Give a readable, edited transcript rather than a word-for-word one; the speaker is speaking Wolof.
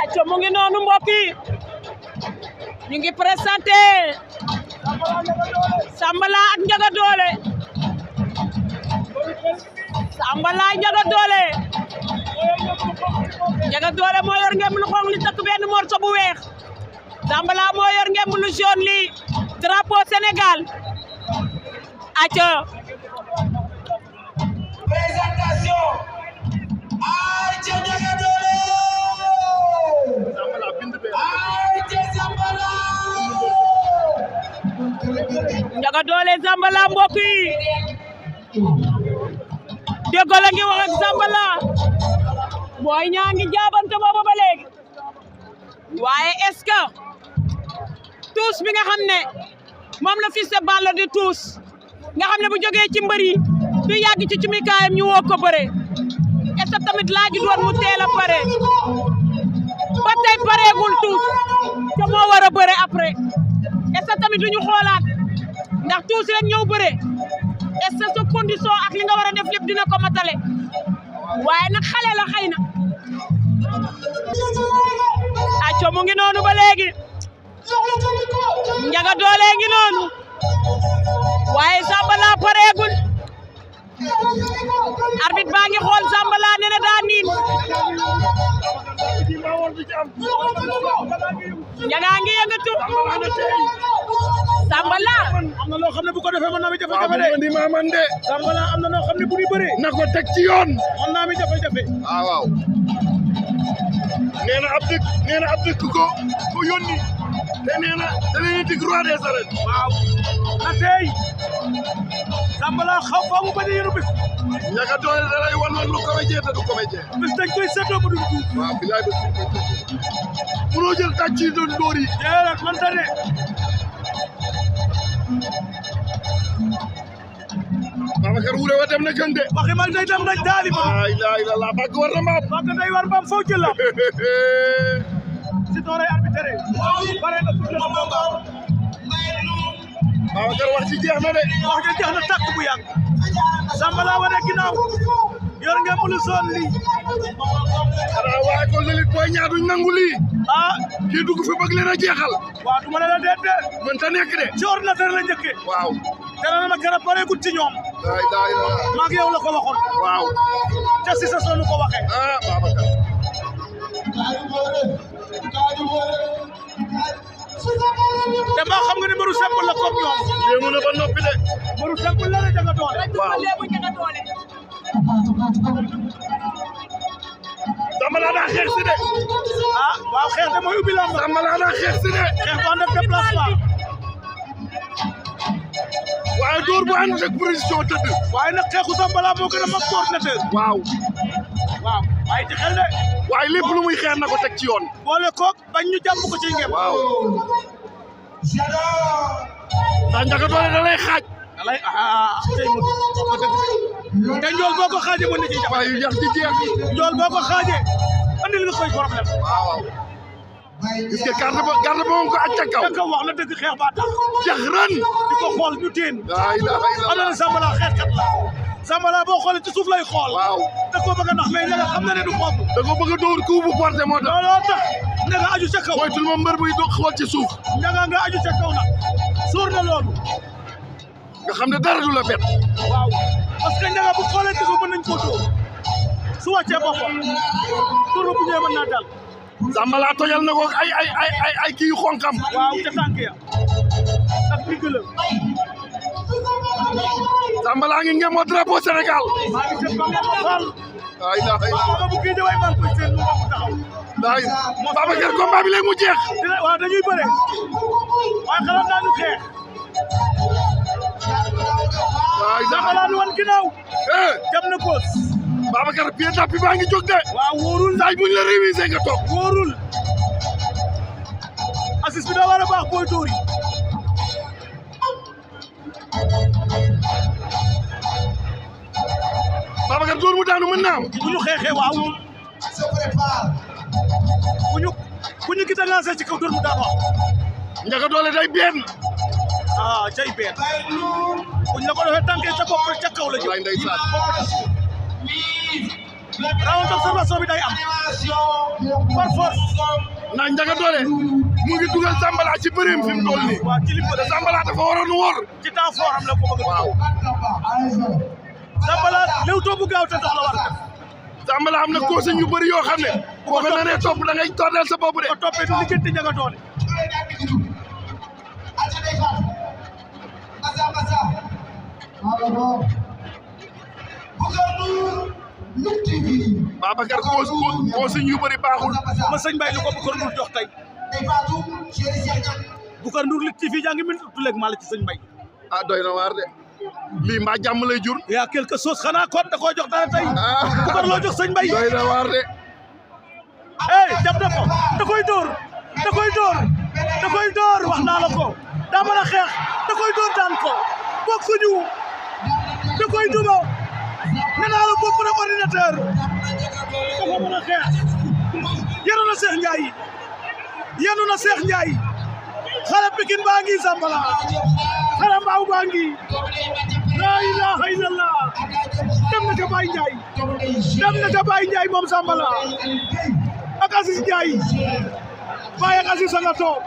acca mu ngi noonu mbokk yi ñu ngi présenté Sambala ak Ndiaga Dolé Sambala Ndiaga Dolé Ndiaga Dolé moo yor ngeen lu xonq li takk benn morceau bu weex Sambala moo yor ngeen lu jaune li drapeau Sénégal acca présentation Aïcha Ndiaga Dolé Aïcha Sambala Ndiaga Dolé Sambala mbokk yi Déggo la ngi wax ak Sambala booy ñaa ngi jaabante boobu ba léegi waaye est-ce que tuus bi nga xam ne moom la Fils de Balla di tuus nga xam ne bu jógee ci mbër yi du yàgg ci cumikaayam ñu woo ko bëre est-ce que tamit laaju doon mu teel a pare ba tey pareegul tuus te moo war a bëre après est-ce que tamit duñu xoolaat ndax tuus rek ñëw bëre est-ce que sa condition ak li nga war a def lépp dina ko matale waaye nag xale la xëy na acco mu ngi noonu ba léegi Ndiaga Dolé ngi noonu waaye Sambala pareegul arbitre baa ngi xool Sambala nee na daa niin Ndiaga ngi yëngatu Sambala am na loo xam ne bu ko defee mën naa mi jafe-jafe de ndi ma man de Sambala am na loo xam ne bu ñu bëri na ko teg ci yoon mën naa mi jafe-jafe waaw nee na ab dëkk ko yónni te nee na da leen dig roi des arènes waaw na tey Sambala xaw fa mu bëri yéenu bis Ndiaga Dolé da lay wan lu ko wéjee te du ko wéjee bis dañ koy seetloo ba duñ tuut waaw bilaay ba mënoo jël tàcc yi doon dóor yi déedéet man ta ne Babacar Wuré wa dem na gën de waxi mag day dem nañ daali ba ay la ilaha bàgg war na mbaam bàgg day war mbaam foo jël la si doore arbitre bare na pour le Babacar wax ci jeex na de wax ji jeex na tàkk bu yàgg Sambala wane ginnaaw yor ngeen mu lu soon lii xanaa waaye ko lelit booy ñaar duñ nangu lii ah kii dugg fi bëgg leen a jeexal waaw du ma leen a déet de mën ta nekk de ci ordinateur la njëkkee waaw te na ma garab pareegut ci ñoom maa ngi yow la ko waxoon waaw te si sa sonu ko waxee ah Babacar te maa xam nga ne mbaru simple la comme ñoom yéemu na ba noppi de mbaru simple la Ndiaga Dolé waaw Sambala daa xeex si de ah waaw xeex de mooy ubbi lamb Sambala daa xeex si de xeex bu ànd ak déplacement waaye dóor bu ànd ak position tëdd waaye nag xeexu Sambala moo gën a mag coordinateur waaw waaye ci xel de waaye lépp lu muy xeex na ko teg ci yoon boole koog bañ ñu jàpp ko ci ngem waaw ndax Ndiaga Dolé da lay xaaj da lay tey mu te njool boo ko xaajee mën na ci jàpp yu jax ci jeex njool boo ko xaajee andil nga koy problème waaw gis nga garde ba moom ko aj ca kaw wax na dëgg xeex ba tax jax ran di ko xool ñu teen xam na ne Sambala xeexkat la Sambala boo xoolee ci suuf lay xool waaw da koo bëgg a nax mais Ndiaga xam na ne du foofu da ko bëgg a dóor coup bu porté moo tax looloo tax Ndiaga aju ca kaw moytul ma mbër buy doog xool ci suuf Ndiaga nga aju ca kaw nag sóor na loolu nga xam ne dara du la bett waaw parce que Ndiaga bu xoolee ci suuf mën nañ koo dóor su wàccee boppam dóor bu ñëwee mën naa dal Sambala tojal na ko ay kii yu xonkam waaw ca tànk ya ak digg la Sambala ngi ngeen moo drapeau Sénégal maa ngi seet Bamba ay la bu kii de way maa ngi koy seen lu mu taxaw day Babacar combat bi léegi mu jeex waaw dañuy bëre waaye xalaat naa ñu xeex waay Sambala lu wan ginnaaw jam na góos Babacar pied tapis baa ngi jóg de waaw wóorul saaj buñ la révisé nga toog wóorul assist bi daa war a baax booy dóor yi Babacar dóor mu daanu mën naa am bu ñu xeexee waaw bu ñu gis a lancé ci kaw dóor mu daanu Ndiaga Dolé day benn cay benn buñ la ko defee tànkee ca bopp ca kaw la jëm ndeysaan round d'observation bi day am par force ndax Ndiaga Dolé mu ngi dugal Zambala ci bëreem fi mu toll nii. waaw ci li mu Zambala dafa waroon wóor. ci temps fort am la ko bëgg. waaw. Zambala léewtoo bu gaaw te dox la war a def. Zambala am na consigne yu bëri yoo xam ne. boo ko naree topp da ngay tordeel sa bopp de. ko toppee du lijjanti Ndiaga Dolé. Babacar consigne yu bëri baaxul. ma sëñ Mbaye lu ko Boucar Ndour jox tey. Boucar Ndour li TV jaa ngi min tuleeg maa la ci sëñ Mbaye. ah doy na waar de lii mbaa jàmm lay jur. yaa quelque chose xanaa kon da koo jox dara tey. Boucar loo jox sëñ Mbaye. doy na waar de. jàpp na ko da koy dóor da koy dóor da koy dóor wax naa la ko daa mën a xeex da koy dóor daan ko bokkuñu da koy duma nee naa la bokk na ordinateur dafa mën a xeex yenu na Cheikh Ndiaye yenu na Cheikh Ndiaye xale Pikine baa ngi Zambala xale mbaaw baa ngi laa ilaha illallah dem na ca Baye Ndiaye dem na ca Baye Ndiaye moom Zambala ak Aziz Ndiaye Baye ak Aziz a nga toog